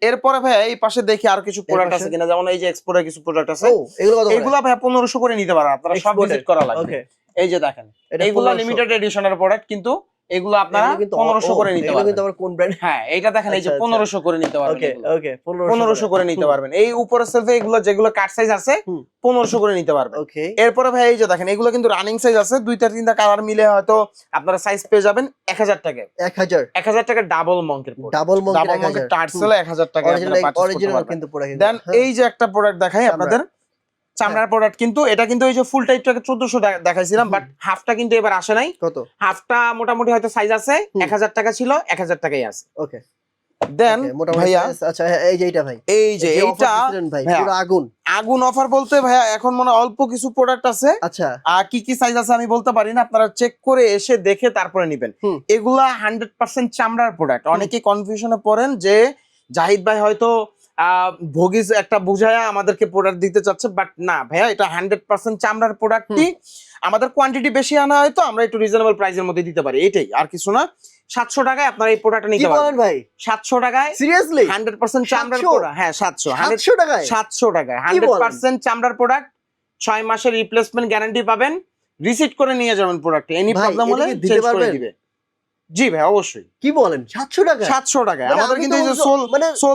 এরপরে ভাই এই পাশে দেখি আর কিছু প্রোডাক্ট আছে কিনা, যেমন এই যে এক্সপোর্টের কিছু প্রোডাক্ট আছে, এগুলো ভাই 1500 করে নিতে পারেন আপনারা, সব ভিজিট করা লাগবে। এই যে দেখেন এইগুলো লিমিটেড এডিশনের প্রোডাক্ট, কিন্তু এগুলো আপনারা 1500 করে নিতে পারবেন। কিন্তু আবার কোন ব্র্যান্ড? হ্যাঁ এটা দেখেন এই যে 1500 করে নিতে পারবেন। ওকে 1500 করে নিতে পারবেন। এই উপরের সেলফে এগুলো যেগুলো কাট সাইজ আছে 1500 করে নিতে পারবেন। এরপরে ভাই এই যে দেখেন এগুলো কিন্তু রানিং সাইজ আছে, দুইটা তিনটা কালার মিলে হয়তো আপনারা সাইজ পেয়ে যাবেন 1000 টাকায়। 1000 টাকা ডাবল মঙ্কের প্রোডাক্ট, ডাবল মঙ্কের টার্সেল 1000 টাকা আপনারা পারচেজ করতে পারবেন। দেন এই যে একটা প্রোডাক্ট দেখাই আপনাদের, চামড়ার প্রোডাক্ট, কিন্তু এটা কিন্তু এই যে ফুল টাইপটাকে 1400 দেখাইছিলাম, বাট হাফটা কিন্তু এবার আসে নাই। কত? হাফটা মোটামুটি হয়তো সাইজ আছে 1000 টাকা ছিল, 1000 টাকাই আছে। ওকে দেন ভাইয়া আচ্ছা এই যে এটা ভাই, এই যে এইটা ভাই পুরো আগুন আগুন অফার বলতে ভাইয়া এখন মনে অল্প কিছু প্রোডাক্ট আছে। আচ্ছা আর কি কি সাইজ আছে আমি বলতে পারি না, আপনারা চেক করে এসে দেখে তারপরে নেবেন। এগুলা 100% চামড়ার প্রোডাক্ট। অনেকে কনফিউশনে পড়েন যে জাহিদ ভাই হয়তো ভোগিস একটা বুঝায়া আমাদেরকে প্রোডাক্ট দিতে চাচ্ছে, বাট না ভাইয়া, এটা 100% চামড়ার প্রোডাক্টই। আমাদের কোয়ান্টিটি বেশি আনা হয় তো আমরা একটু রিজনেবল প্রাইসের মধ্যে দিতে পারি, এটাই আর কিছু না। 700 টাকায় আপনারা এই প্রোডাক্টটা নিতে পারবেন ভাই। 700 টাকায় সিরিয়াসলি 100% চামড়ার প্রোডাক্ট। হ্যাঁ 700 টাকায় 700 টাকায় 100% চামড়ার প্রোডাক্ট। 6 মাসের রিপ্লেসমেন্ট গ্যারান্টি পাবেন, রিসিট করে নিয়ে যাবেন প্রোডাক্ট, এনি প্রবলেম হলে চেঞ্জ করে দিবে। জি ভাই অবশ্যই। কি বলেন 700 টাকা? 700 টাকায় আমাদের কিন্তু এই যে সোল